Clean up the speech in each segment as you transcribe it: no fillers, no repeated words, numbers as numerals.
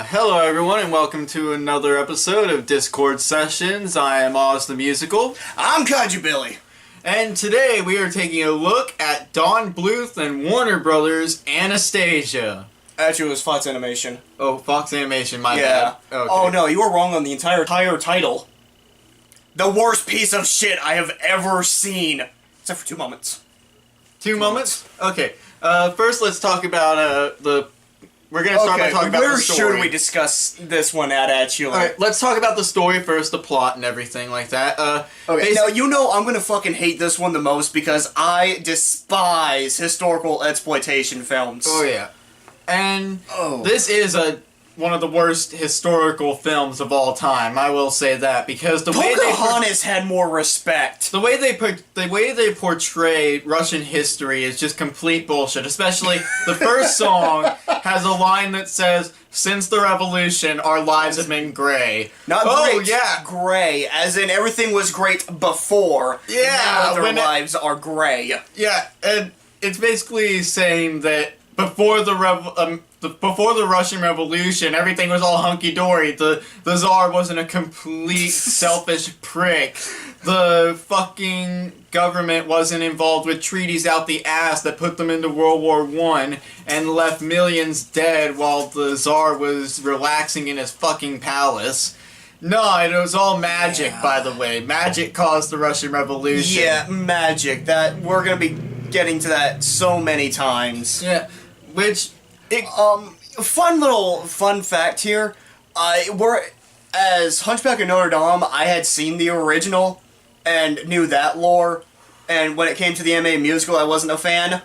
Hello everyone and welcome to another episode of Dischord Sessions. I am AWZ the Musical. I'm Kaiju Billy. And today we are taking a look at Don Bluth and Warner Brothers' Anastasia. Actually, it was Fox Animation. Oh, Fox Animation, my bad. Okay. Oh no, you were wrong on the entire title. The worst piece of shit I have ever seen. Except for 2 moments. Two moments? Okay. First let's talk about we're going to start by talking about the story. Where should we discuss this one at, actually? Alright, let's talk about the story first, the plot and everything like that. Okay, now you know I'm gonna fucking hate this one the most because I despise historical exploitation films. Oh yeah. And this is one of the worst historical films of all time. I will say that because the way Pocahontas had more respect. The way they portray Russian history is just complete bullshit. Especially the first song has a line that says, "Since the revolution, our lives have been gray." Not great. Yeah, gray, as in everything was great before. Yeah, now their lives are gray. Yeah, and it's basically saying that before the Russian Revolution, everything was all hunky-dory. The Tsar wasn't a complete selfish prick. The fucking government wasn't involved with treaties out the ass that put them into World War I and left millions dead while the Tsar was relaxing in his fucking palace. No, it was all magic, by the way. Magic caused the Russian Revolution. Yeah, magic. That we're gonna be getting to that so many times. Yeah, which... fun fact here. As Hunchback of Notre Dame, I had seen the original and knew that lore, and when it came to the AWZ musical, I wasn't a fan.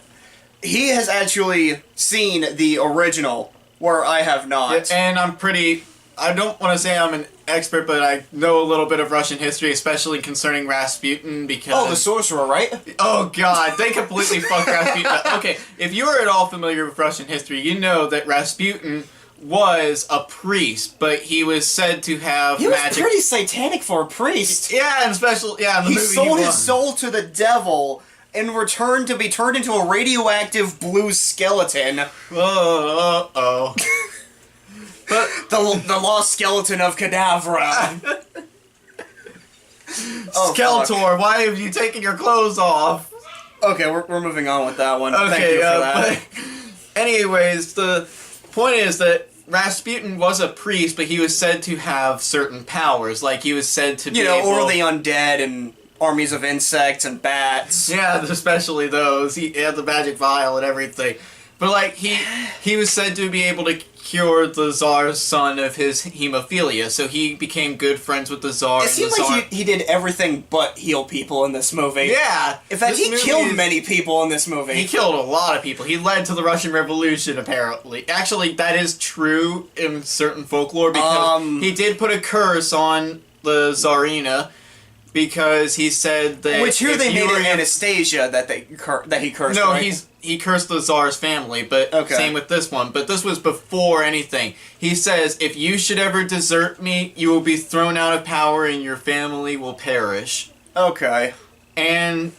He has actually seen the original, where I have not. Yeah, and I don't want to say I'm an expert, but I know a little bit of Russian history, especially concerning Rasputin, because... Oh, the sorcerer, right? Oh, God, they completely fucked Rasputin up. Okay, if you are at all familiar with Russian history, you know that Rasputin was a priest, but he was said to have magic... He was pretty satanic for a priest. Yeah, and especially... Yeah, in the movie he sold his soul to the devil in return to be turned into a radioactive blue skeleton. Uh-oh. But the lost skeleton of Cadavra. Skeletor, why have you taken your clothes off? Okay, we're moving on with that one. Okay, Thank you for that. Anyways, the point is that Rasputin was a priest, but he was said to have certain powers. Like, he was said to be over the undead and armies of insects and bats. Yeah, especially those. He had the magic vial and everything. But, like, he was said to be able to cure the Tsar's son of his hemophilia, so he became good friends with the Tsar. It seemed like he did everything but heal people in this movie. Yeah! In fact, he killed many people in this movie. He killed a lot of people. He led to the Russian Revolution, apparently. Actually, that is true in certain folklore, because he did put a curse on the Tsarina, because he said that... Which here they made it Anastasia that he cursed, No, right? he cursed the Tsar's family, but same with this one. But this was before anything. He says, if you should ever desert me, you will be thrown out of power and your family will perish. Okay. And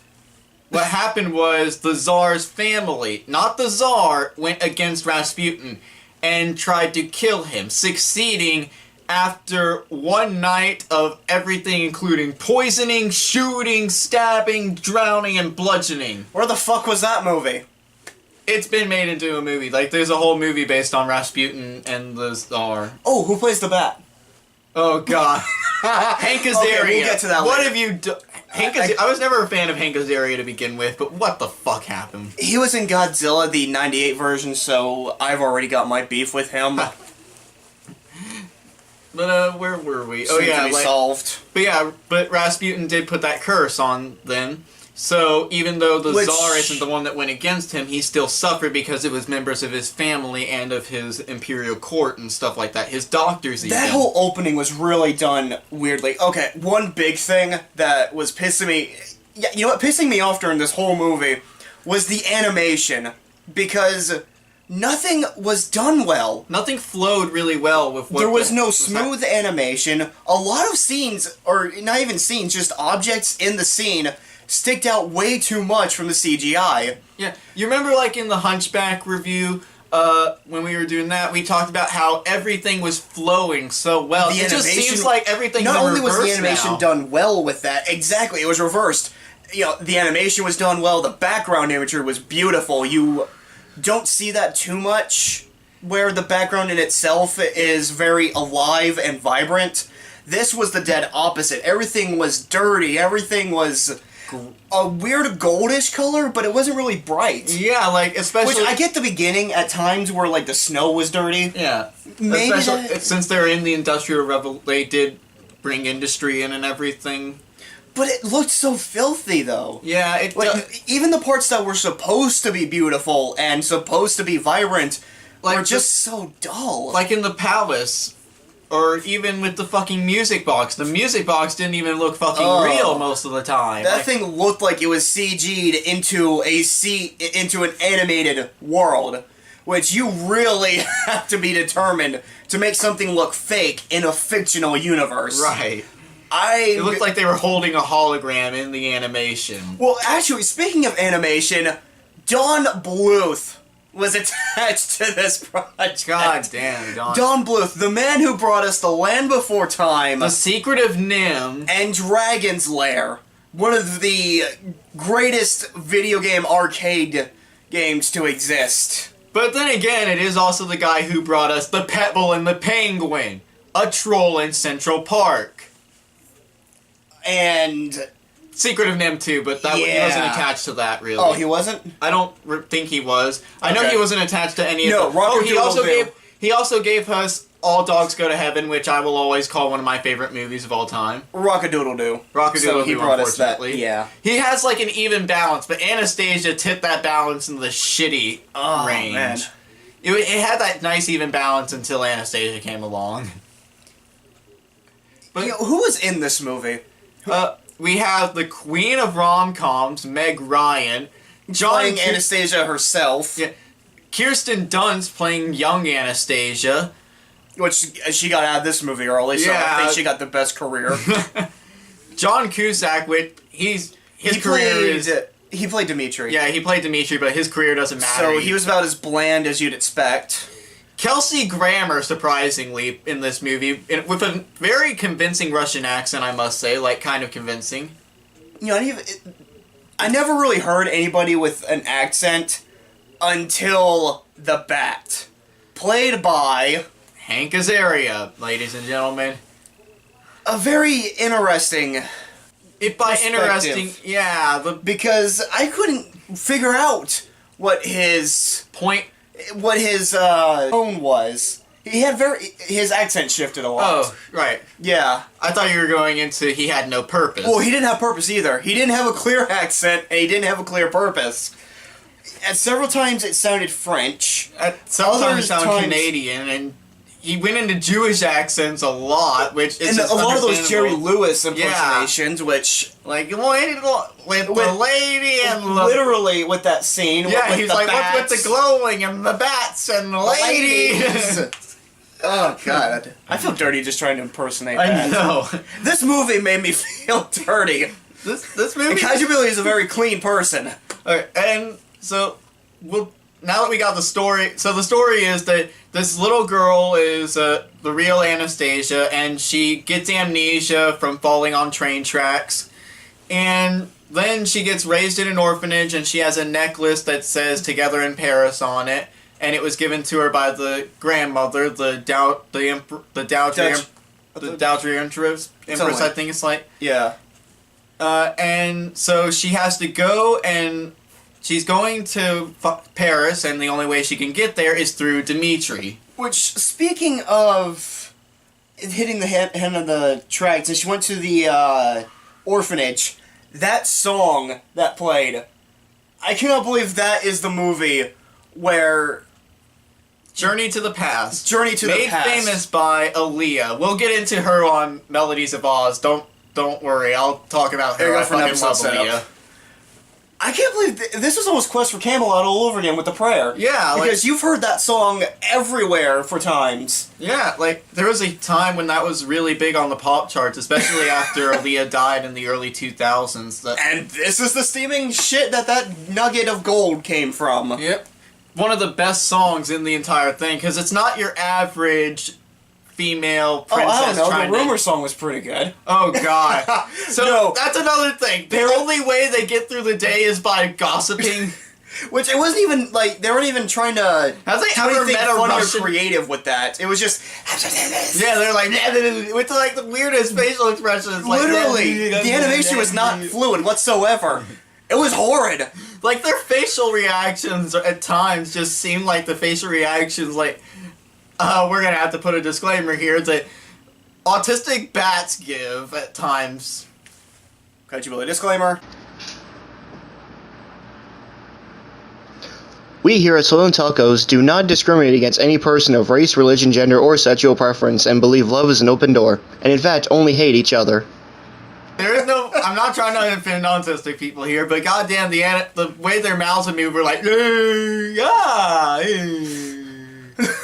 what happened was the Tsar's family, not the Tsar, went against Rasputin and tried to kill him, succeeding after one night of everything including poisoning, shooting, stabbing, drowning, and bludgeoning. Where the fuck was that movie? It's been made into a movie. Like, there's a whole movie based on Rasputin and the Tsar. Oh, who plays the bat? Oh, God. Hank Azaria. Okay, we'll get to that What later. have you done? I was never a fan of Hank Azaria to begin with, but what the fuck happened? He was in Godzilla, the 98 version, so I've already got my beef with him. But, where were we? Soon to be solved. But Rasputin did put that curse on them. So, even though the Tsar isn't the one that went against him, he still suffered because it was members of his family and of his imperial court and stuff like that. His doctors even. That whole opening was really done weirdly. Okay, one big thing that was pissing me... Yeah, you know what? Pissing me off during this whole movie was the animation. Because nothing was done well. Nothing flowed really well with what... There was no smooth animation. A lot of scenes, or not even scenes, just objects in the scene... sticked out way too much from the CGI. Yeah, you remember like in the Hunchback review, when we were doing that, we talked about how everything was flowing so well. The It just animation- seems like everything's Not in only was the reverse animation now. done well with that, exactly, it was reversed. You know, the animation was done well, the background imagery was beautiful. You don't see that too much, where the background in itself is very alive and vibrant. This was the dead opposite. Everything was dirty, everything was a weird goldish color, but it wasn't really bright. Yeah, like, especially... Which I get the beginning at times where, like, the snow was dirty. Yeah. Maybe Especially that- since they're in the Industrial Revolution, they did bring industry in and everything. But it looked so filthy, though. Yeah, it Like, even the parts that were supposed to be beautiful and supposed to be vibrant Like were just so dull. like in the palace, or even with the fucking music box. The music box didn't even look fucking Oh. real most of the time. that Like, thing looked like it was CG'd into into an animated world, which you really have to be determined to make something look fake in a fictional universe. right. It looked like they were holding a hologram in the animation. Well, actually, speaking of animation, Don Bluth was attached to this project. God damn, Don. Don Bluth, the man who brought us The Land Before Time The Secret of Nim. and Dragon's Lair, one of the greatest video game arcade games to exist. But then again, it is also the guy who brought us The Pebble and the Penguin, a troll in Central Park. And Secret of Nim too, but that he Yeah. wasn't attached to that really. oh, he wasn't? I don't think he was. I know Okay. he wasn't attached to any No, of them. Rocket he also Doodle Doo. gave us All Dogs Go to Heaven, which I will always call one of my favorite movies of all time. Rock-a-doodle-doo. Rock-a-doodle-doo, So he brought us that, unfortunately. yeah. He has like an even balance, but Anastasia tipped that balance in the shitty Oh, range. man. It had that nice even balance until Anastasia came along. But You know, who was in this movie? we have the queen of rom-coms, Meg Ryan, Playing Anastasia herself, Yeah, Kirsten Dunst playing young Anastasia. which she got out of this movie early, so I Yeah. think she got the best career. John Cusack, with his career is He played Dimitri. yeah, he played Dimitri, but his career doesn't matter. So he was about as bland as you'd expect. Kelsey Grammer, surprisingly, in this movie, with a very convincing Russian accent, I must say, like kind of convincing. You know, I never really heard anybody with an accent until The Bat. Played by Hank Azaria, ladies and gentlemen. a very interesting... If by Perspective. interesting, yeah, the Because I couldn't figure out what his point. tone was. He had his accent shifted a lot. Oh, right. Yeah. I thought you were going into he had no purpose. Well, he didn't have purpose either. He didn't have a clear accent, and he didn't have a clear purpose. And several times it sounded French. Sometimes other he sounded times- Canadian, and he went into Jewish accents a lot, which is And just a lot of those Jerry understandable. Lewis impersonations, which... Like, with the lady and the... Literally, with that scene, Yeah, with he's the like, bats, what's with the glowing and the bats and the lady? Oh, God. I feel dirty just trying to impersonate I that. know. This movie made me feel dirty. This movie... And Kaiju Billy is a very clean person. Okay, and so, now that we got the story, so the story is that this little girl is the real Anastasia, and she gets amnesia from falling on train tracks, and then she gets raised in an orphanage, and she has a necklace that says "Together in Paris" on it, and it was given to her by the grandmother, the Dowager Empress, I think it's like. Yeah. And so she has to go, and she's going to Paris, and the only way she can get there is through Dimitri. Which, speaking of hitting the hand of the tracks, and she went to the orphanage, that song that played, I cannot believe that is the movie where... Journey to the Past. Journey to the Past. Made famous by Aaliyah. We'll get into her on Melodies of Oz. Don't worry. I'll talk about her. There you go I for an fucking episode love setup. Aaliyah. I can't believe this was almost Quest for Camelot all over again with the prayer. Yeah, because you've heard that song everywhere for times. Yeah, like, there was a time when that was really big on the pop charts, especially after Aaliyah died in the early 2000s. And this is the steaming shit that nugget of gold came from. Yep. one of the best songs in the entire thing, because it's not your average female princess. I don't know. Trying The rumor song was pretty good. Oh god. So No. that's another thing. The only way they get through the day is by gossiping. Which it wasn't even like they weren't even trying to Have they do ever anything met a funny Russian? or creative with that. It was just Yeah, they're like with like the weirdest facial expressions. literally the animation was not fluid whatsoever. It was horrid. Like their facial reactions at times just seem like the facial reactions like we're gonna have to put a disclaimer here that autistic bats give at times. Kaiju Billy disclaimer. We here at Soylent Telcos do not discriminate against any person of race, religion, gender, or sexual preference, and believe love is an open door, and in fact only hate each other. There is no. I'm not trying to offend autistic people here, but goddamn, the way their mouths would move were like,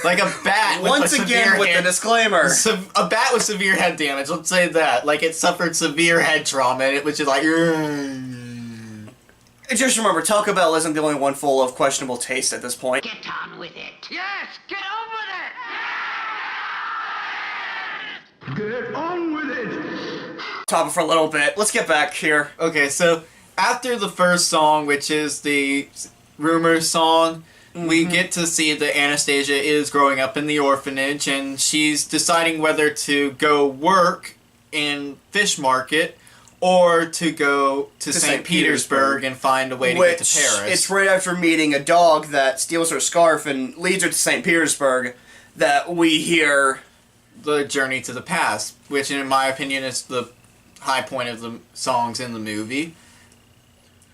like a bat. With Once a again severe with head, the disclaimer. A bat with severe head damage. Let's say that. Like it suffered severe head trauma, and it was just like. Just remember, Taco Bell isn't the only one full of questionable taste at this point. Get on with it. Yes, get on with it! Get on with it! Top it for a little bit. Let's get back here. Okay, so after the first song, which is the rumor song, we get to see that Anastasia is growing up in the orphanage, and she's deciding whether to go work in Fish Market or to go to St. Petersburg and find a way to get to Paris. It's right after meeting a dog that steals her scarf and leads her to St. Petersburg that we hear the journey to the past, which in my opinion is the high point of the songs in the movie.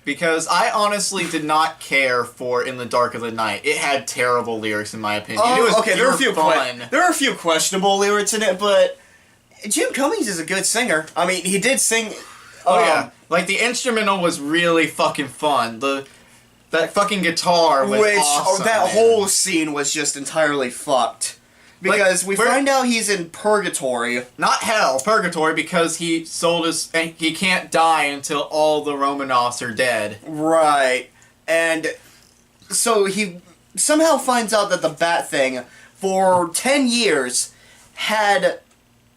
Because I honestly did not care for In the Dark of the Night. It had terrible lyrics in my opinion. It was okay, there are a few fun. there are a few questionable lyrics in it, but Jim Cummings is a good singer. I mean, he did sing. Oh yeah, like the instrumental was really fucking fun. That fucking guitar was awesome. That man. whole scene was just entirely fucked. Because Like, we find out he's in purgatory. Not hell, purgatory, because he sold his. He can't die until all the Romanovs are dead. Right. And so he somehow finds out that the Bat Thing, for 10 years, had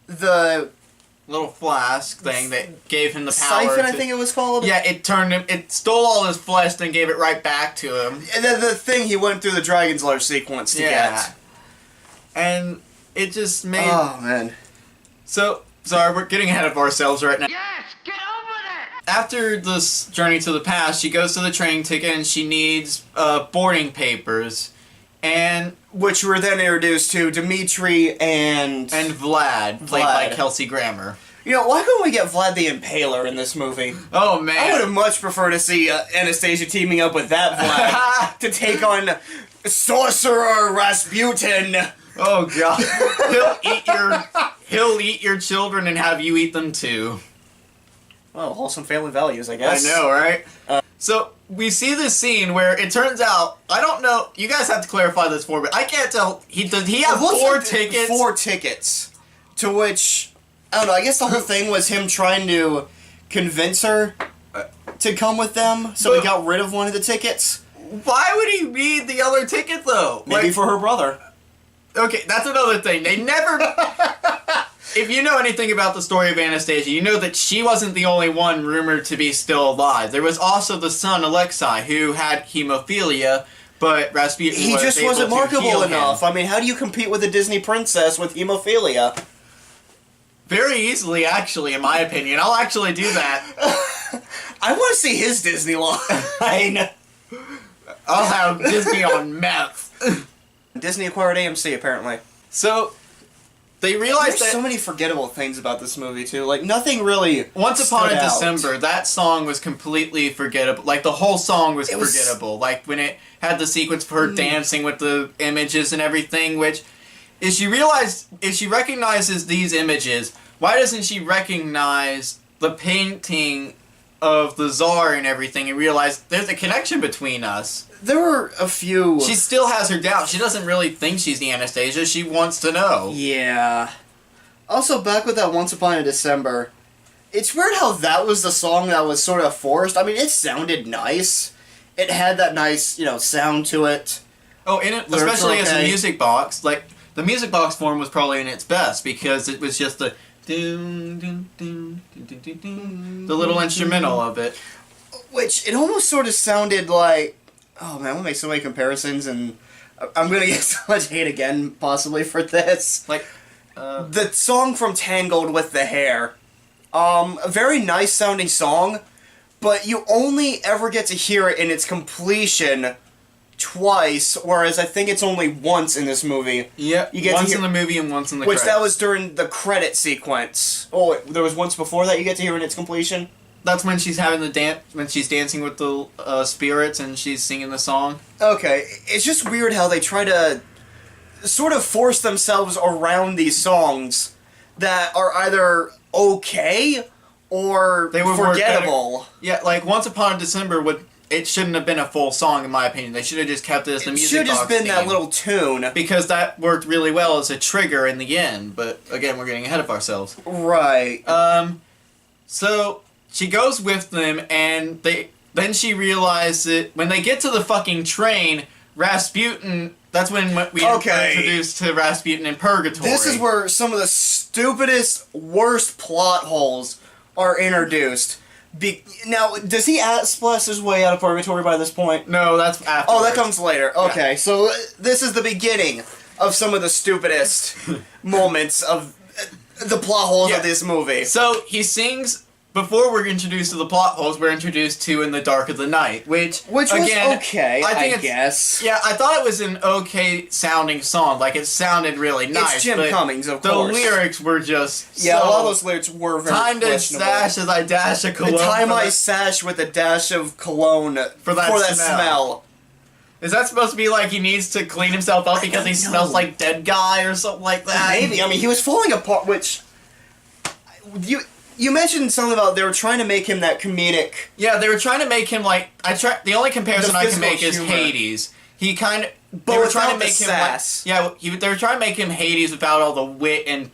the Little flask thing that gave him the power. siphon, I think it was called? Yeah, it turned him. It stole all his flesh, then gave it right back to him. And then the thing he went through the Dragon's Lair sequence to get. And it just made. Oh, man. So, sorry, we're getting ahead of ourselves right now. Yes, get on with it! After this journey to the past, she goes to the train ticket and she needs boarding papers. And Which we're then introduced to Dimitri and Vlad, played by Kelsey Grammer. You know, why couldn't we get Vlad the Impaler in this movie? Oh man, I would have much preferred to see Anastasia teaming up with that Vlad to take on Sorcerer Rasputin. Oh god, he'll eat your children and have you eat them too. Well, wholesome family values, I guess. I know, right? So we see this scene where it turns out, I don't know, you guys have to clarify this for me. I can't tell. He have four tickets. 4 tickets. To which, I don't know, I guess the whole thing was him trying to convince her to come with them, so he got rid of one of the tickets. Why would he need the other ticket though? Maybe for her brother. Okay, that's another thing. They never. If you know anything about the story of Anastasia, you know that she wasn't the only one rumored to be still alive. There was also the son, Alexei, who had hemophilia, but Rasputin He was just able wasn't to marketable heal enough. him. I mean, how do you compete with a Disney princess with hemophilia? Very easily, actually, in my opinion. I'll actually do that. I want to see his Disney line. I'll have Disney on meth. Disney acquired AMC, apparently. So, they realized There's that so many forgettable things about this movie, too. Like, nothing really Once Upon a stood out. December, that song was completely forgettable. Like, the whole song was forgettable. Like, when it had the sequence of her dancing with the images and everything, which, if she recognizes these images, why doesn't she recognize the painting of the Tsar and everything and realize there's a connection between us? There were a few... She still has her doubts. She doesn't really think she's the Anastasia. She wants to know. Yeah. Also, back with that Once Upon a December, it's weird how that was the song that was sort of forced. I mean, it sounded nice. It had that nice, sound to it. Oh, in it, Lyrics especially are as a okay. music box, like the music box form was probably in its best because it was just the the little instrumental of it. Which, it almost sort of sounded like... Oh man, I'm gonna make so many comparisons, and I'm gonna get so much hate again, possibly, for this. Like, The song from Tangled with the Hair. A very nice sounding song, but you only ever get to hear it in its completion twice, whereas I think it's only once in this movie. yeah, You get to once hear- in the movie and once in the Which credits. that was during the credit sequence. Oh, wait, there was once before that you get to hear in its completion? That's when she's having the dance, when she's dancing with the spirits and she's singing the song. Okay, it's just weird how they try to sort of force themselves around these songs that are either okay or They would work forgettable. Yeah, like Once Upon a December it shouldn't have been a full song in my opinion. They should have just kept it as the It music should have just box been that theme, little tune. because that worked really well as a trigger in the end. But again, we're getting ahead of ourselves. Right. So she goes with them, and then she realizes when they get to the fucking train, Rasputin. That's when we are Okay. introduced to Rasputin in Purgatory. This is where some of the stupidest, worst plot holes are introduced. Now, does he splash his way out of Purgatory by this point? No, that's after. Oh, that comes later. Okay, so this is the beginning of some of the stupidest moments of the plot holes Yeah. of this movie. So he sings. Before we're introduced to the plot holes, we're introduced to In the Dark of the Night, which Which again, was okay, I it's- guess. Yeah, I thought it was an okay sounding song. Like, it sounded really nice. It's Jim but Cummings, of the course. lyrics were just Yeah, so, a lot of those lyrics were very time to questionable. sash as I dash a cologne. The time for I the- sash with a dash of cologne For that smell. Is that supposed to be like he needs to clean himself up because he don't smells know. like dead guy or something like that? Maybe. I mean, he was falling apart, which... You mentioned something about they were trying to make him that comedic... Yeah, they were trying to make him like the only comparison The I can physical make is humor. Hades. He kind of But they were without trying to the make him sass. like they were trying to make him Hades without all the wit and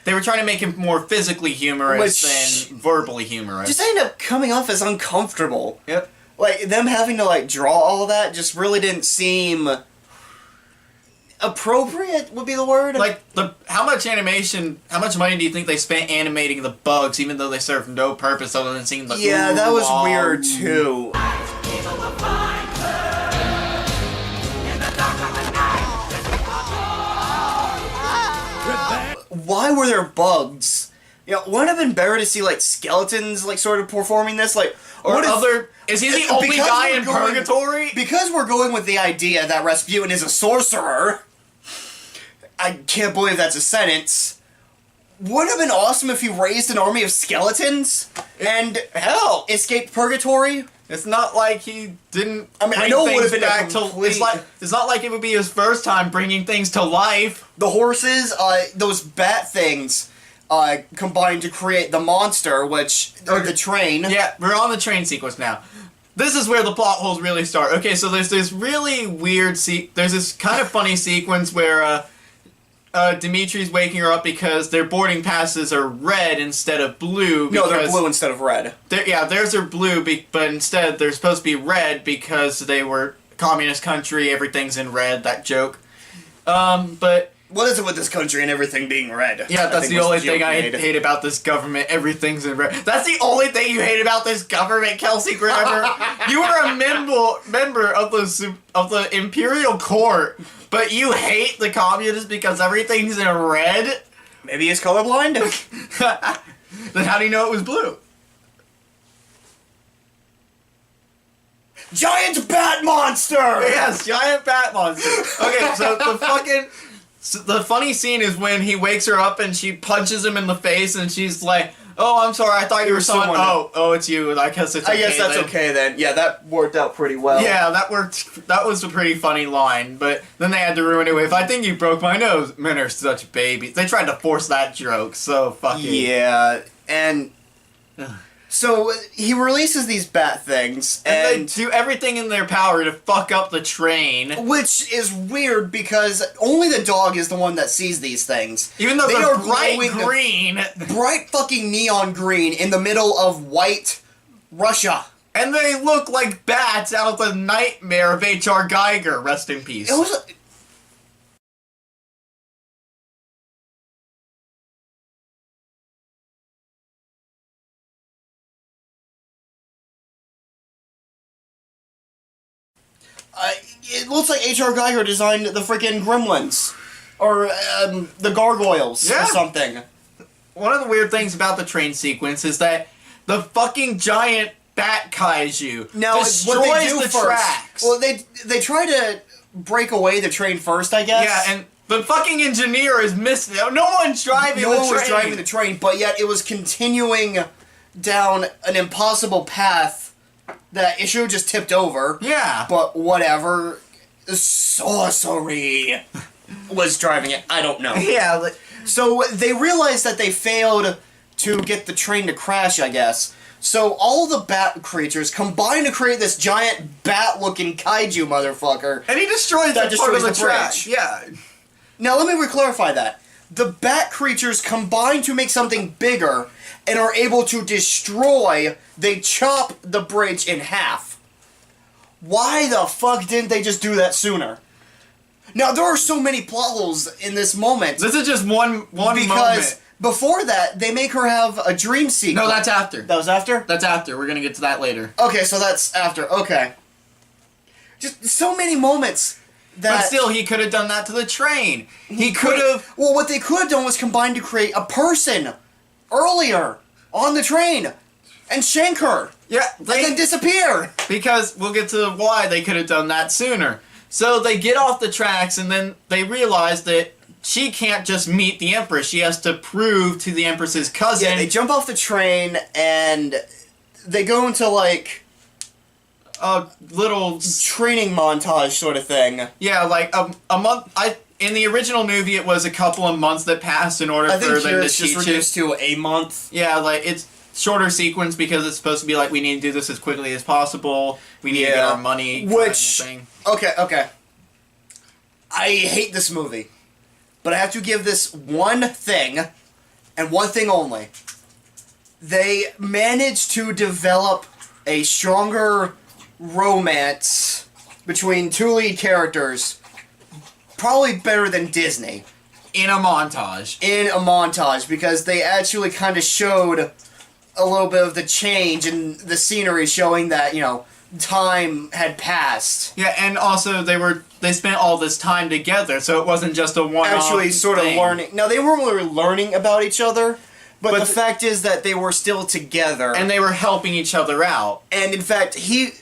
they were trying to make him more physically humorous Which- than verbally humorous. Just ended up coming off as uncomfortable. Yep. Like, them having to, like, draw all that just really didn't seem... appropriate would be the word? Like how much money do you think they spent animating the bugs, even though they served no purpose other than seeing the yeah, that was ooh, weird, ah, too. Why were there bugs? You know, wouldn't it have been better to see, like, skeletons, like, sort of performing this? Like, Or what if- other is he the only because guy we're in going- Purgatory? Because we're going with the idea that Rasputin is a sorcerer, I can't believe that's a sentence. Wouldn't it have been awesome if he raised an army of skeletons and Hell, escaped Purgatory? it's not like he didn't. I mean, I bring know it would have things been a back to. complete- It's not like it would be his first time bringing things to life. The horses, those bat things, combined to create the monster, which, or the train. Yeah, we're on the train sequence now. This is where the plot holes really start. Okay, so there's this really weird there's this kind of funny sequence where Dimitri's waking her up because their boarding passes are red instead of blue. No, they're because- blue instead of red. Yeah, theirs are blue, but instead they're supposed to be red because they were communist country. Everything's in red. That joke. But What is it with this country and everything being red? yeah, I that's think the was only joke thing I made. hate about this government. Everything's in red. That's the only thing you hate about this government, Kelsey Grammer. You are a member of the Imperial Court, but you hate the communists because everything's in red. Maybe he's colorblind? Then how do you know it was blue? Giant bat monster! Yes, giant bat monster. Okay, so the funny scene is when he wakes her up and she punches him in the face and she's like, "Oh, I'm sorry, I thought you were someone." someone- Oh, it's you. I guess it's. Okay I guess that's then. okay then. Yeah, that worked out pretty well. Yeah, that worked. That was a pretty funny line, but then they had to ruin it with, "I think you broke my nose." Men are such babies. They tried to force that joke so fucking. Yeah, and so he releases these bat things, And and they do everything in their power to fuck up the train. which is weird because only the dog is the one that sees these things. Even though They they're are bright glowing- green. Bright fucking neon green in the middle of white Russia. And they look like bats out of the nightmare of H.R. Geiger. Rest in peace. It was. It looks like H.R. Geiger designed the freaking Gremlins. Or the Gargoyles or something. One of the weird things about the train sequence is that the fucking giant bat kaiju destroys the tracks. Well, they try to break away the train first, I guess. Yeah, and the fucking engineer is missing. No one's driving the train. No one was driving the train, but yet it was continuing down an impossible path that it should have just tipped over. Yeah. But whatever. Sorcery was driving it. I don't know. Yeah. So they realized that they failed to get the train to crash, I guess. So all the bat creatures combine to create this giant bat-looking kaiju motherfucker. And he destroys that part of the track. Yeah. Now let me re-clarify that. The bat creatures combine to make something bigger and are able to destroy. They chop the bridge in half. Why the fuck didn't they just do that sooner? Now there are so many plot holes in this moment. This is just one because moment. Before that, they make her have a dream sequence. No, that's after. That was after? That's after. We're gonna get to that later. Okay, so that's after. Okay. Just so many moments that... But still, he could have done that to the train. He could have... Well, what they could have done was combine to create a person earlier on the train and shank her. Yeah. And then disappear. Because we'll get to why they could have done that sooner. So they get off the tracks and then they realize that she can't just meet the Empress. She has to prove to the Empress's cousin. Yeah, they jump off the train and they go into like a little training montage sort of thing. Yeah, like a month. In the original movie, it was a couple of months that passed in order for them to teach it. I think here it's just reduced to a month. Yeah, like it's shorter sequence because it's supposed to be like we need to do this as quickly as possible. We need to get our money. Which kind of thing. Okay. I hate this movie. But I have to give this one thing, and one thing only. They managed to develop a stronger romance between two lead characters, probably better than Disney. In a montage. Because they actually kind of showed a little bit of the change in the scenery, showing that, time had passed. Yeah, and also they spent all this time together, so it wasn't just a one-off actually sort thing. Of learning. Now, they weren't really learning about each other, but the fact is that they were still together. And they were helping each other out. And in fact, do you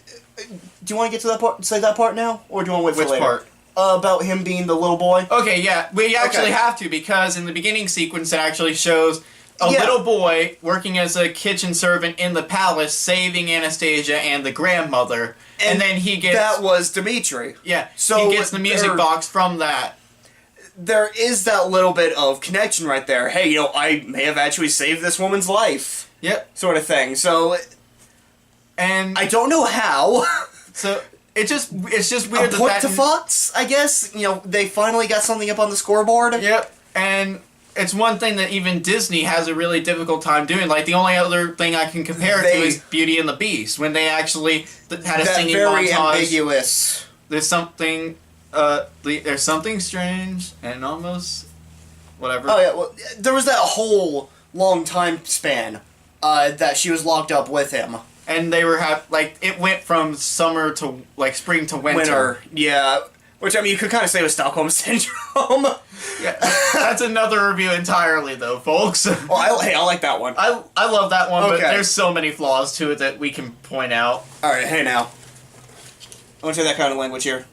want to get to that part, say that part now? Or do you want to wait for later? Which part? About him being the little boy? Okay, yeah, we actually have to, because in the beginning sequence it actually shows a little boy working as a kitchen servant in the palace, saving Anastasia and the grandmother, and then he gets... That was Dimitri. Yeah, so he gets the music box from that. There is that little bit of connection right there. Hey, I may have actually saved this woman's life. Yep. Sort of thing. So... And... I don't know how. So... It's just weird that... Point to Fox, I guess. They finally got something up on the scoreboard. Yep, and... It's one thing that even Disney has a really difficult time doing. Like, the only other thing I can compare it to is Beauty and the Beast, when they actually had a singing montage. Very ambiguous. There's something strange and almost whatever. Oh yeah, well, there was that whole long time span that she was locked up with him. And they were it went from summer to spring to winter. Yeah. Which, you could kind of say was Stockholm Syndrome. Yeah, that's another review entirely, though, folks. Well, I like that one. I love that one, but there's so many flaws to it that we can point out. Alright, hey now. I want to say that kind of language here.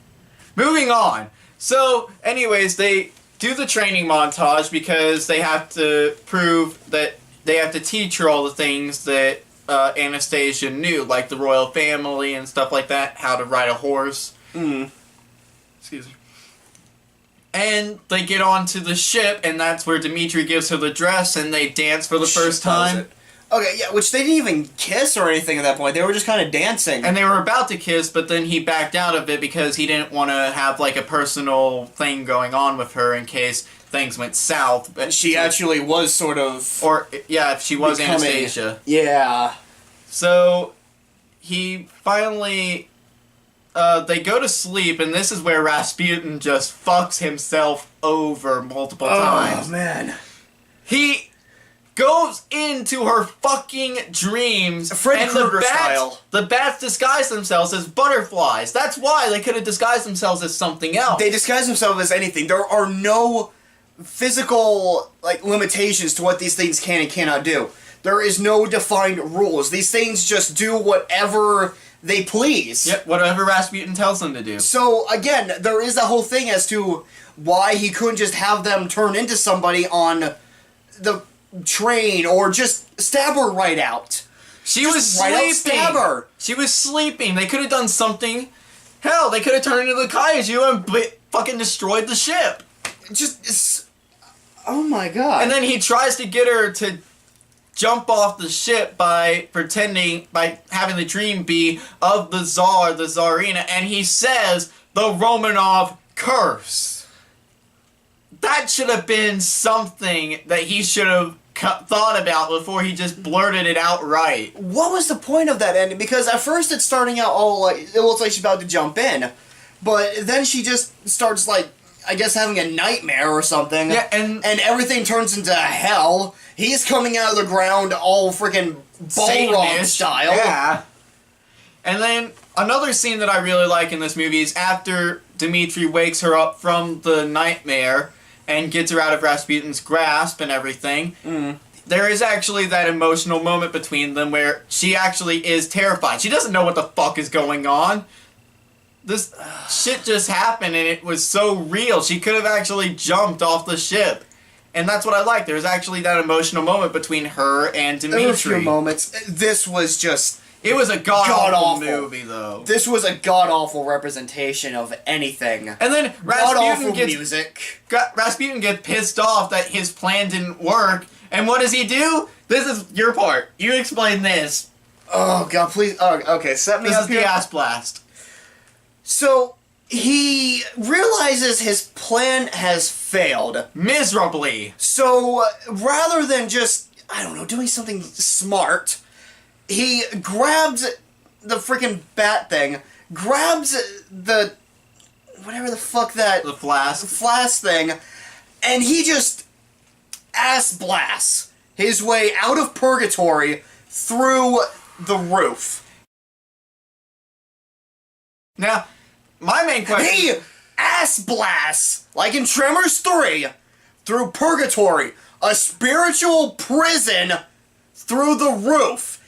Moving on. So, anyways, they do the training montage because they have to prove that they have to teach her all the things that Anastasia knew, like the royal family and stuff like that, how to ride a horse. Excuse me. And they get onto the ship, and that's where Dimitri gives her the dress, and they dance for the first time. Okay, yeah, which they didn't even kiss or anything at that point. They were just kind of dancing. And they were about to kiss, but then he backed out of it because he didn't want to have, a personal thing going on with her in case things went south. But she actually was sort of... Or, yeah, if she was Anastasia. Yeah. So... he finally, they go to sleep, and this is where Rasputin just fucks himself over multiple times. Oh, man. He goes into her fucking dreams, Freddy Krueger style. The bats disguise themselves as butterflies. That's why they could have disguised themselves as something else. They disguise themselves as anything. There are no physical limitations to what these things can and cannot do. There is no defined rules. These things just do whatever they please. Yep, whatever Rasputin tells them to do. So, again, there is that whole thing as to why he couldn't just have them turn into somebody on the train or just stab her right out. She was sleeping. Stab her. She was sleeping. They could have done something. Hell, they could have turned into the Kaiju and fucking destroyed the ship. Oh my god. And then he tries to get her to jump off the ship by having the dream be of the Tsar, the Tsarina, and he says the Romanov curse. That should have been something that he should have thought about before he just blurted it out right. What was the point of that ending? Because at first it's starting out all like, it looks like she's about to jump in, but then she just starts I guess having a nightmare or something. Yeah, and everything turns into hell. He's coming out of the ground all freaking Balrog style. Yeah. And then another scene that I really like in this movie is after Dmitri wakes her up from the nightmare and gets her out of Rasputin's grasp and everything. There is actually that emotional moment between them where she actually is terrified. She doesn't know what the fuck is going on. This shit just happened and it was so real. She could have actually jumped off the ship. And that's what I like. There's actually that emotional moment between her and Dmitri. There were a few moments. This was just... It was a god-awful movie, though. This was a god-awful representation of anything. And then God-awful music. Rasputin gets pissed off that his plan didn't work. And what does he do? This is your part. You explain this. Oh, God, please. Oh, okay, set me This up is here. the ass blast. So, he realizes his plan has failed. Miserably. So, rather than just, I don't know, doing something smart, he grabs the freaking bat thing, grabs the, whatever the fuck that... The flask. Flask thing, and he just ass blasts his way out of purgatory through the roof. Now, my main question... He ass blasts, like in Tremors 3, through purgatory, a spiritual prison through the roof.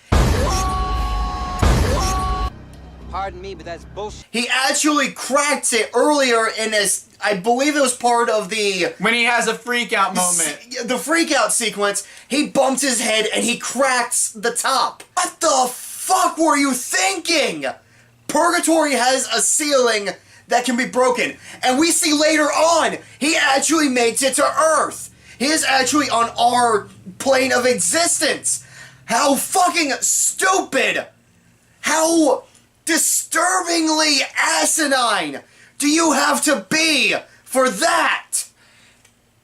Pardon me, but that's bullshit. He actually cracked it earlier in his, I believe it was part of the... When he has a freak-out moment. The freak-out sequence, he bumps his head and he cracks the top. What the fuck were you thinking? Purgatory has a ceiling that can be broken. And we see later on, he actually makes it to Earth. He is actually on our plane of existence. How fucking stupid! How disturbingly asinine do you have to be for that?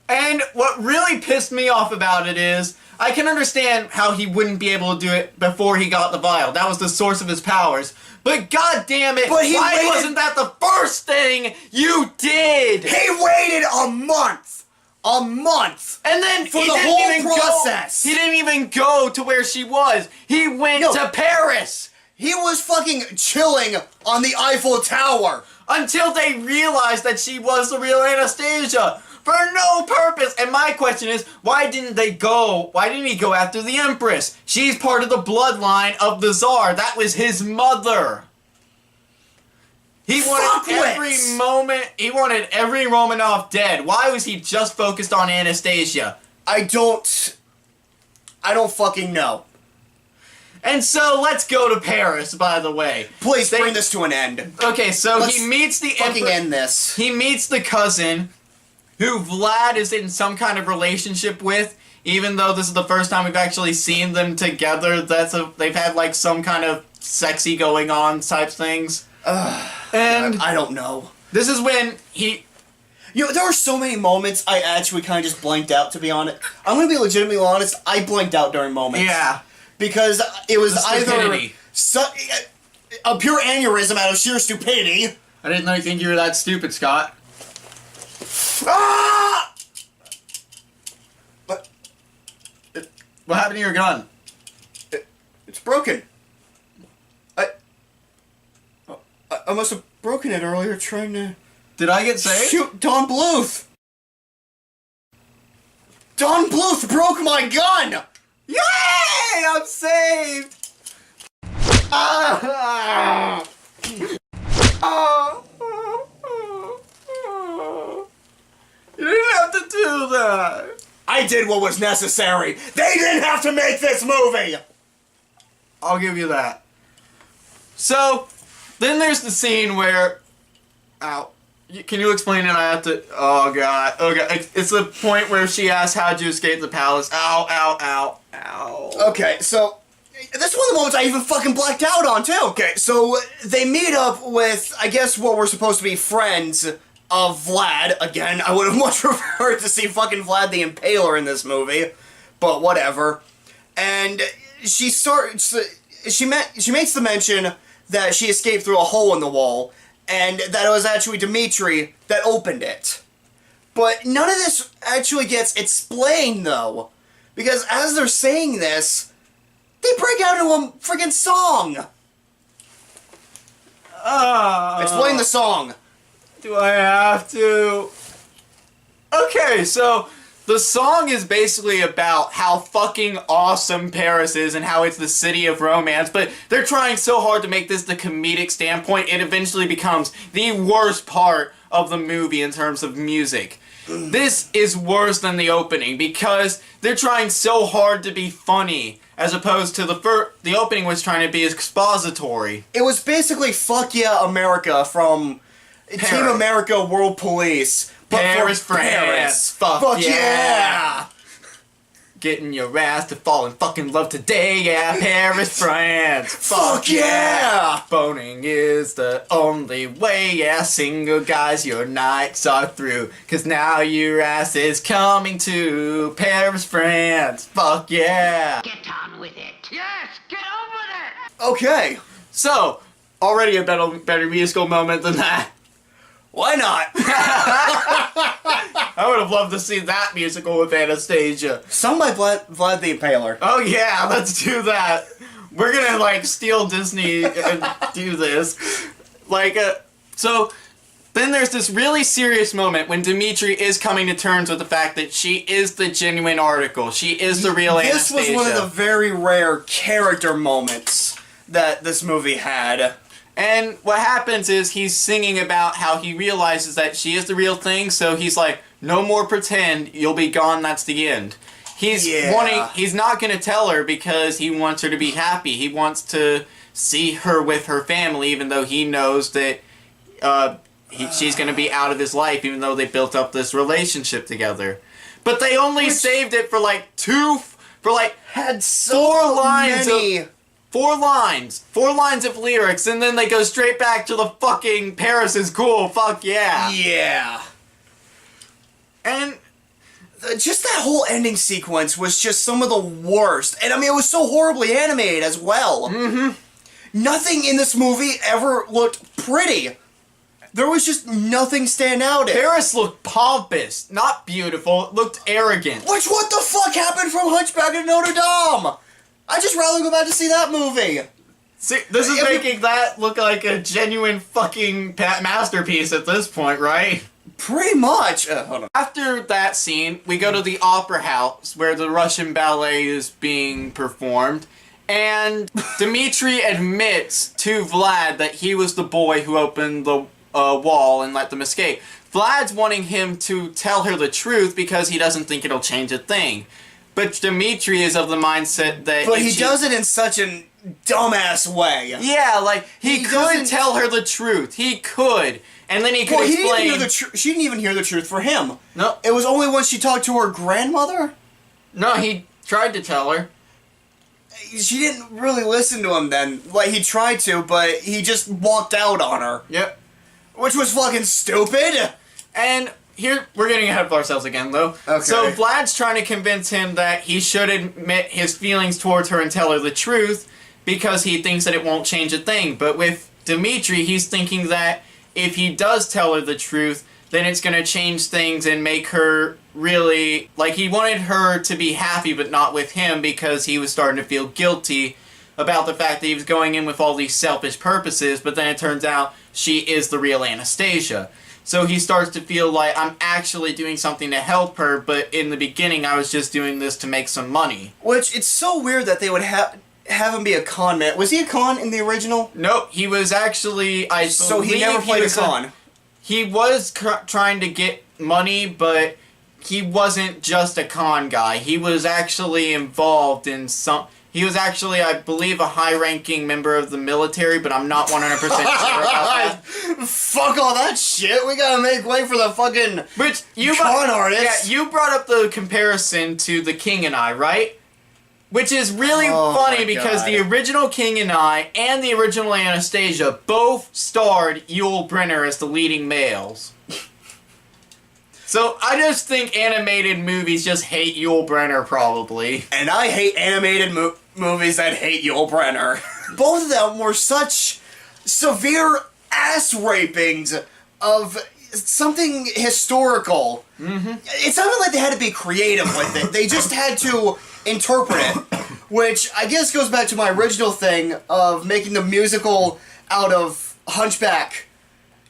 And what really pissed me off about it is, I can understand how he wouldn't be able to do it before he got the vial. That was the source of his powers. But god damn it, why wasn't that the first thing you did? He waited a month! A month! And then for the whole process! He didn't even go to where she was. He went to Paris! He was fucking chilling on the Eiffel Tower! Until they realized that she was the real Anastasia! For no purpose! And my question is, why didn't he go after the Empress? She's part of the bloodline of the Tsar. That was his mother. He wanted every Romanov dead. Why was he just focused on Anastasia? I don't fucking know. And so, let's go to Paris, by the way. Please bring this to an end. Okay, so he meets the fucking end this. He meets the cousin, who Vlad is in some kind of relationship with, even though this is the first time we've actually seen them together. They've had like some kind of sexy going on type things. And I don't know. This is when he... You know, there were so many moments I actually kind of just blanked out, to be honest. I'm going to be legitimately honest, I blanked out during moments. Yeah. Because it was either... a pure aneurysm out of sheer stupidity. I didn't know you think you were that stupid, Scott. Ah! But What happened to your gun? it's broken. I must have broken it earlier trying to Did I get saved? shoot Don Bluth. Don Bluth broke my gun! Yay! I'm saved! Ah! You didn't have to do that. I did what was necessary. They didn't have to make this movie! I'll give you that. So, then there's the scene where... Ow. Can you explain it? I have to... Oh, God. Oh, God. It's the point where she asks how'd you escape the palace. Ow, ow, ow, ow. Okay, so... This is one of the moments I even fucking blacked out on, too. Okay, so they meet up with, I guess, what were supposed to be friends of Vlad. Again, I would have much preferred to see fucking Vlad the Impaler in this movie. But whatever. And she starts... She makes the mention that she escaped through a hole in the wall, and that it was actually Dimitri that opened it. But none of this actually gets explained, though. Because as they're saying this, they break out into a friggin' song! Explain the song. Do I have to? Okay, so the song is basically about how fucking awesome Paris is and how it's the city of romance, but they're trying so hard to make this the comedic standpoint, it eventually becomes the worst part of the movie in terms of music. This is worse than the opening because they're trying so hard to be funny as opposed to the opening was trying to be expository. It was basically Fuck Yeah America from Team America World Police. But Paris, for France. Paris. Fuck yeah! Getting your ass to fall in fucking love today, yeah, Paris, France. Fuck yeah! Boning is the only way, yeah, single guys, your nights are through. Cause now your ass is coming to Paris, France. Fuck yeah! Get on with it. Yes, get on with it. Okay, So, already a better musical moment than that. why not? I would have loved to see that musical with Anastasia. Sung by Vlad the Impaler. Oh yeah, let's do that. We're gonna like steal Disney and do this. So then there's this really serious moment when Dimitri is coming to terms with the fact that she is the genuine article. She is the real This Anastasia. was one of the very rare character moments that this movie had. And what happens is he's singing about how he realizes that she is the real thing, so he's like, no more pretend, you'll be gone, that's the end. He's not gonna tell her because he wants her to be happy. He wants to see her with her family, even though he knows that she's gonna be out of his life, even though they built up this relationship together. But they only saved it for Had four lines many. Four lines of lyrics, and then they go straight back to the fucking Paris is cool, fuck yeah. Yeah. And Just that whole ending sequence was just some of the worst. And I mean, it was so horribly animated as well. Mm-hmm. Nothing in this movie ever looked pretty. There was just nothing stand out in. Paris looked pompous, not beautiful, it looked arrogant. What the fuck happened from Hunchback of Notre Dame? I'd just rather go back to see that movie. See, this is making that look like a genuine fucking masterpiece at this point, right? Pretty much. Hold on. After that scene, we go to the opera house where the Russian ballet is being performed, and Dimitri admits to Vlad that he was the boy who opened the wall and let them escape. Vlad's wanting him to tell her the truth because he doesn't think it'll change a thing. But Dimitri is of the mindset that... But he does it in such a dumbass way. Yeah, like, he could doesn't tell her the truth. He could. And then he could Well, explain... she didn't even hear the truth for him. No. It was only when she talked to her grandmother. No, he tried to tell her. She didn't really listen to him then. Like, he tried to, but he just walked out on her. Yep. Which was fucking stupid. And here, we're getting ahead of ourselves again, though. Okay. So Vlad's trying to convince him that he should admit his feelings towards her and tell her the truth. because he thinks that it won't change a thing. But with Dimitri, he's thinking that if he does tell her the truth, then it's going to change things and make her really... Like, he wanted her to be happy, but not with him, because he was starting to feel guilty about the fact that he was going in with all these selfish purposes, but then it turns out she is the real Anastasia. So he starts to feel like, I'm actually doing something to help her, but in the beginning I was just doing this to make some money. Which, it's so weird that they would have him be a con man. Was he a con in the original? Nope, he was actually, So he never played a con. He was trying to get money, but he wasn't just a con guy. He was actually involved in some... He was actually, I believe, a high-ranking member of the military, but I'm not 100% sure about that. Fuck all that shit. We gotta make way for the fucking con artist. Yeah, you brought up the comparison to The King and I, right? Which is really funny because the original King and I and the original Anastasia both starred Yul Brynner as the leading males. So I just think animated movies just hate Yul Brynner, probably. And I hate animated movies that hate Yul Brynner. Both of them were such severe ass rapings of something historical. Mm-hmm. It sounded like they had to be creative with it. They just had to interpret it. Which I guess goes back to my original thing of making the musical out of Hunchback.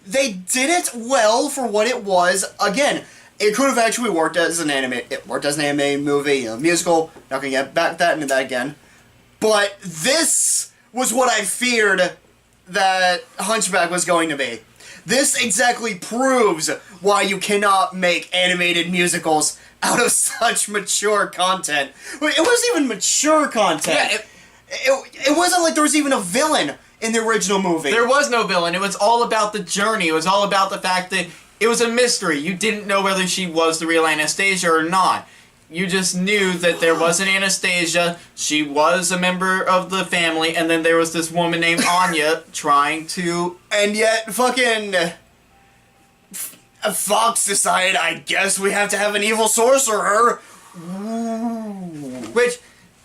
They did it well for what it was. Again, it could have actually worked as an anime. It worked as an anime movie, a musical. Not gonna get back into that again. But this was what I feared that Hunchback was going to be. This exactly proves why you cannot make animated musicals out of such mature content. It wasn't even mature content. Yeah, it wasn't like there was even a villain in the original movie. There was no villain. It was all about the journey. It was all about the fact that it was a mystery. You didn't know whether she was the real Anastasia or not. You just knew that there was an Anastasia, she was a member of the family, and then there was this woman named Anya trying to... And yet, fucking... Fox decided, I guess we have to have an evil sorcerer. Which...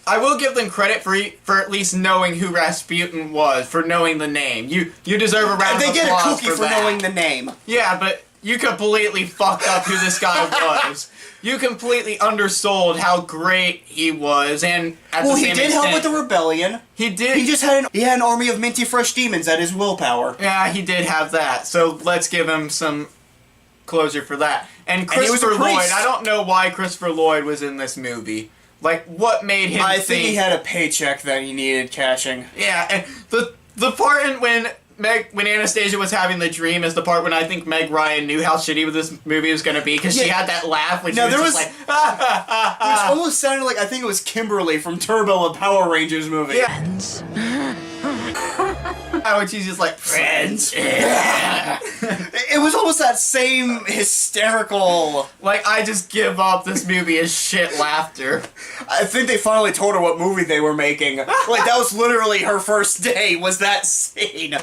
I will give them credit for at least knowing who Rasputin was, for knowing the name. You deserve a round of applause for that. They get a cookie for knowing the name. Yeah, but you completely fucked up who this guy was. You completely undersold how great he was, and at the same extent... Well, he did help with the rebellion. He did. He just had an army of minty fresh demons at his willpower. Yeah, he did have that. So let's give him some closure for that. And Christopher Lloyd, I don't know why Christopher Lloyd was in this movie. Like, what made him I think he had a paycheck that he needed cashing. Yeah, and the part in when Anastasia was having the dream is the part when I think Meg Ryan knew how shitty this movie was going to be, because she had that laugh when she was just like, which almost sounded like, I think it was Kimberly from Turbo, a Power Rangers movie. Yeah. Friends. When she's just like, friends. It was almost that same hysterical... Like, I just give up, this movie is shit laughter. I think they finally told her what movie they were making. Like, that was literally her first day, was that scene.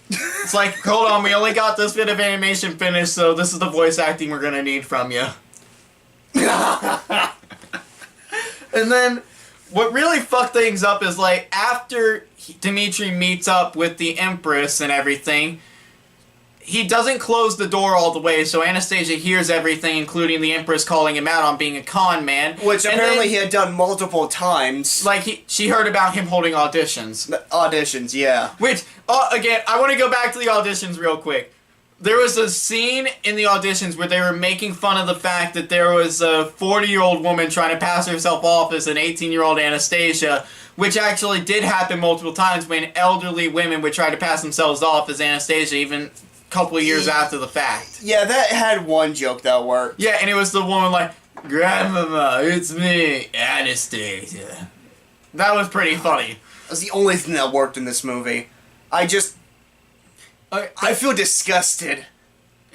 It's like, hold on, we only got this bit of animation finished, so this is the voice acting we're gonna need from you. And then, what really fucked things up is, like, after Dimitri meets up with the Empress and everything, he doesn't close the door all the way, so Anastasia hears everything, including the Empress calling him out on being a con man. Which apparently he had done multiple times. Like, she heard about him holding auditions. Auditions, yeah. Which, again, I want to go back to the auditions real quick. There was a scene in the auditions where they were making fun of the fact that there was a 40-year-old woman trying to pass herself off as an 18-year-old Anastasia, which actually did happen multiple times when elderly women would try to pass themselves off as Anastasia, even a couple of years after the fact. Yeah, that had one joke that worked. Yeah, and it was the woman like, Grandmama, it's me, Anastasia. That was pretty funny. That's the only thing that worked in this movie. I feel disgusted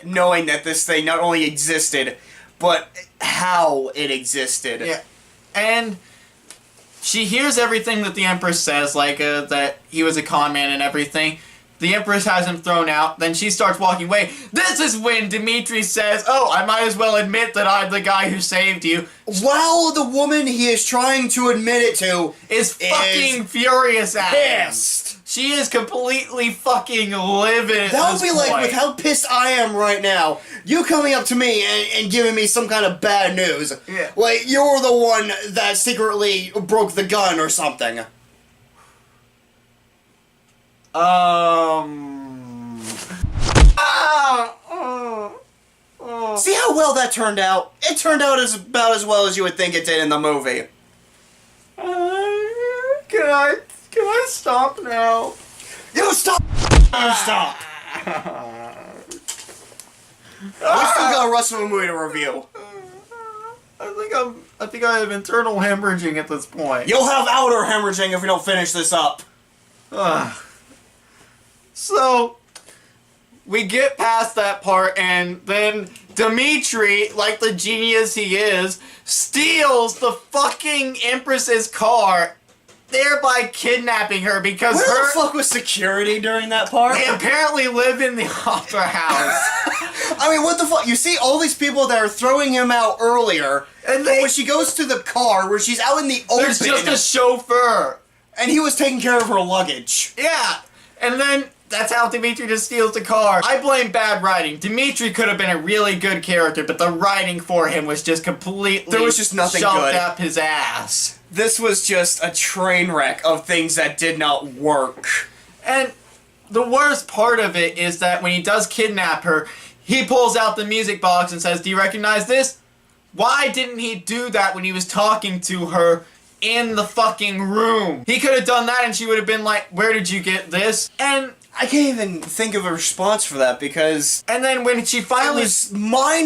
knowing that this thing not only existed, but how it existed. Yeah, and she hears everything that the Empress says, like, that he was a con man and everything. The Empress has him thrown out. Then she starts walking away. This is when Dimitri says, "Oh, I might as well admit that I'm the guy who saved you." While the woman he is trying to admit it to is fucking furious at him. pissed. She is completely fucking livid. That would be point. like with how pissed I am right now. You coming up to me and giving me some kind of bad news. Yeah. Like you're the one that secretly broke the gun or something. See how well that turned out? It turned out about as well as you would think it did in the movie. Can I stop now? You stop! You stop! We still got the rest of the movie to review. I think I have internal hemorrhaging at this point. You'll have outer hemorrhaging if we don't finish this up. So, we get past that part, and then Dimitri, like the genius he is, steals the fucking Empress's car, thereby kidnapping her because Where the fuck was security during that part? they apparently live in the opera house. I mean, what the fuck? You see all these people that are throwing him out earlier, And when she goes to the car where she's out in the open, There's just a chauffeur. and he was taking care of her luggage. Yeah, and then that's how Dimitri just steals the car. I blame bad writing. Dimitri could have been a really good character, but the writing for him was just completely There was just nothing shoved good. up his ass. This was just a train wreck of things that did not work. And the worst part of it is that when he does kidnap her, he pulls out the music box and says, "Do you recognize this?" Why didn't he do that when he was talking to her in the fucking room? He could have done that and she would have been like, "Where did you get this?" And I can't even think of a response for that because then when she it finally... was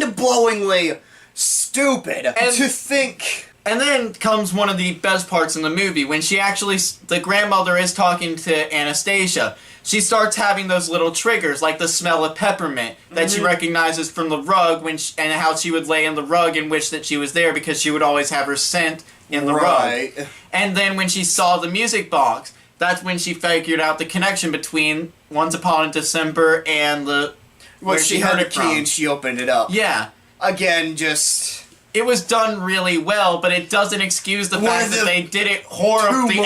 mind-blowingly stupid And- to think. And then comes one of the best parts in the movie, when she actually, the grandmother is talking to Anastasia. She starts having those little triggers, like the smell of peppermint, that she recognizes from the rug, and how she would lay in the rug and wish that she was there because she would always have her scent in the Right. rug. And then when she saw the music box, that's when she figured out the connection between Once Upon a December and the... Well, where she had heard a key and she opened it up. Yeah. Again, just... It was done really well, but it doesn't excuse the One fact of that the they did it horribly. two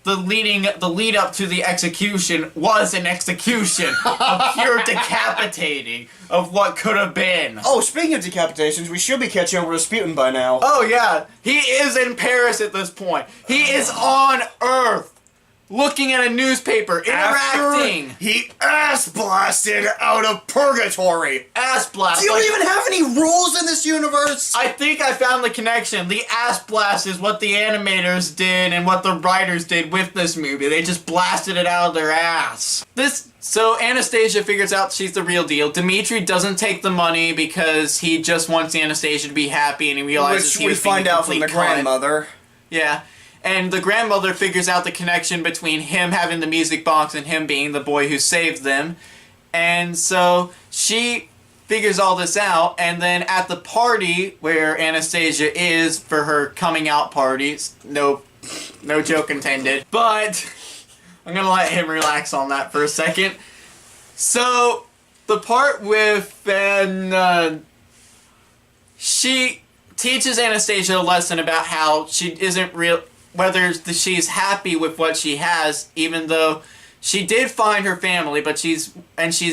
The moments. the lead up to the execution was an execution, a pure decapitating of what could have been. Oh, speaking of decapitations, we should be catching up with Rasputin by now. Oh yeah, he is in Paris at this point. He is on Earth, looking at a newspaper, interacting. After he ass blasted out of purgatory. Ass blast. Do you like- even have any rules in this universe? I think I found the connection. The ass blast is what the animators did and what the writers did with this movie. They just blasted it out of their ass. So Anastasia figures out she's the real deal. Dimitri doesn't take the money because he just wants Anastasia to be happy, and he realizes Which he we was being find a out from the complete cunt. grandmother. Yeah. And the grandmother figures out the connection between him having the music box and him being the boy who saved them. And so she figures all this out, and then at the party where Anastasia is for her coming out parties, no joke intended, but I'm gonna let him relax on that for a second. So the part with she teaches Anastasia a lesson about how she isn't real, whether she's happy with what she has, even though she did find her family, but she's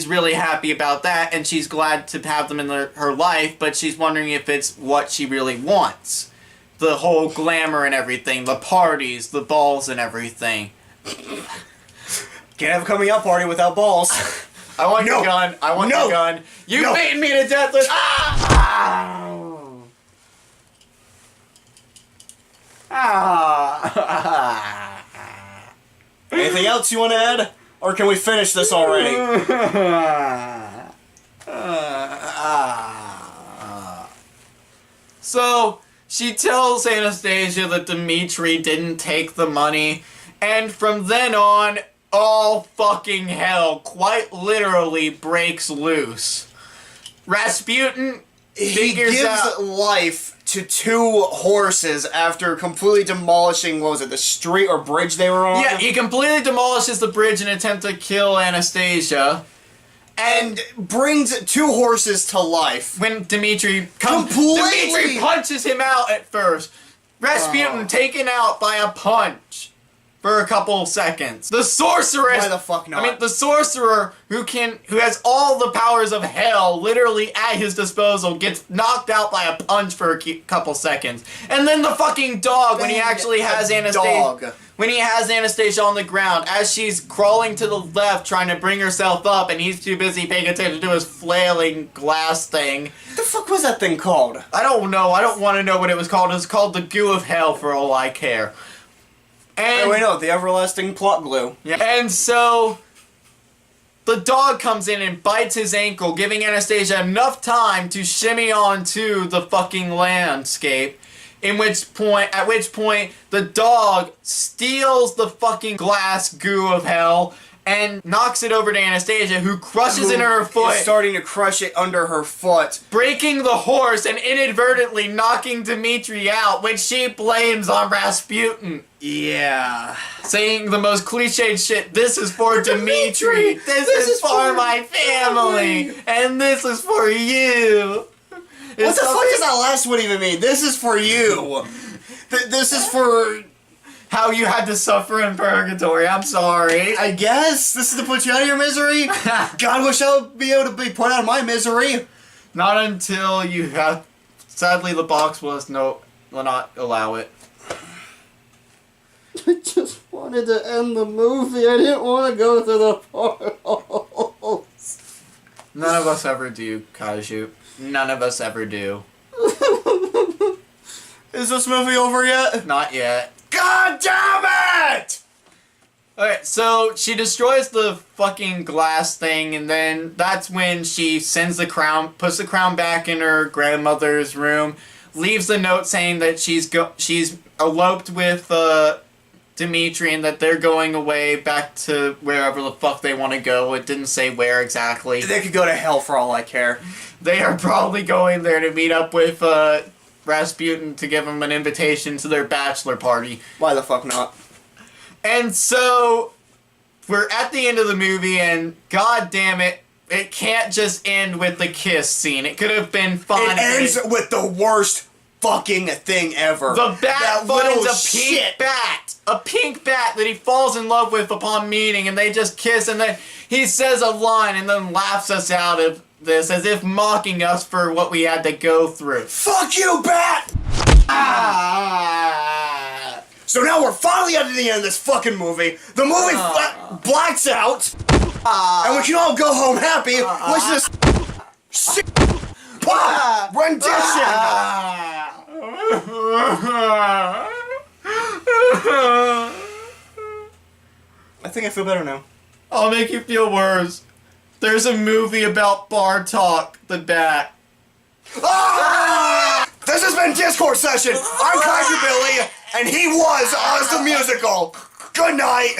really happy about that, and she's glad to have them in her life, but she's wondering if it's what she really wants. The whole glamour and everything, the parties, the balls and everything. Can't have a coming out party without balls. I want No. your gun. I want No. your gun. You No. beat me to death with... Anything else you want to add? Or can we finish this already? So, she tells Anastasia that Dimitri didn't take the money, and from then on, all fucking hell quite literally breaks loose. Rasputin he figures gives out- life to 2 horses after completely demolishing, what was it, the street or bridge they were on? Yeah, he completely demolishes the bridge in an attempt to kill Anastasia. And brings 2 horses to life. When Dimitri comes, Completely- Dimitri punches him out at first. Rasputin taken out by a punch for a couple seconds. The sorceress. Why the fuck not? I mean, the sorcerer who has all the powers of hell literally at his disposal gets knocked out by a punch for a couple seconds, and then the fucking dog when he actually has Anastasia. When he has Anastasia on the ground, as she's crawling to the left trying to bring herself up, and he's too busy paying attention to his flailing glass thing. What the fuck was that thing called? I don't know. I don't want to know what it was called. It was called the goo of hell for all I care. And Wait, no, the everlasting plot glue. yeah, and so the dog comes in and bites his ankle, giving Anastasia enough time to shimmy onto the fucking landscape. At which point, the dog steals the fucking glass goo of hell and knocks it over to Anastasia, who crushes it in her foot, Is starting to crush it under her foot. breaking the horse and inadvertently knocking Dimitri out, which she blames on Rasputin. Yeah. Saying the most cliched shit, this is for Dimitri, this is for my family, and this is for you. What the fuck does that last one even mean? This is for you. This is for... How you had to suffer in purgatory, I'm sorry. I guess. This is to put you out of your misery. God, wish I would be able to be put out of my misery. Not until you have... Sadly, the box will not allow it. I just wanted to end the movie. I didn't want to go through the portals. None of us ever do, Kaiju. None of us ever do. Is this movie over yet? Not yet. God damn it! Okay, so she destroys the fucking glass thing, and then that's when she sends the crown, puts the crown back in her grandmother's room, leaves a note saying that she's eloped with Dimitri and that they're going away back to wherever the fuck they want to go. It didn't say where exactly. They could go to hell for all I care. They are probably going there to meet up with Rasputin to give him an invitation to their bachelor party. Why the fuck not? And so, we're at the end of the movie, and god damn it, it can't just end with the kiss scene. It could have been fun. It ends with the worst fucking thing ever. The bat that little finds a pink bat. A pink bat that he falls in love with upon meeting, and they just kiss, and then he says a line and then laughs us out of this as if mocking us for what we had to go through. Fuck you, bat! So now we're finally at the end of this fucking movie. The movie blacks out, and we can all go home happy with this shit rendition. I think I feel better now. I'll make you feel worse. There's a movie about Bartok the bat. This has been Dischord Session. I'm Kaiju Billy, and he was AWZ the Musical. Good night.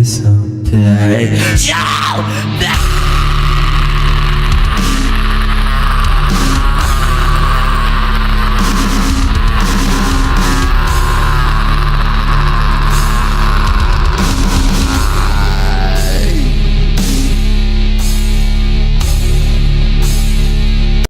Someday.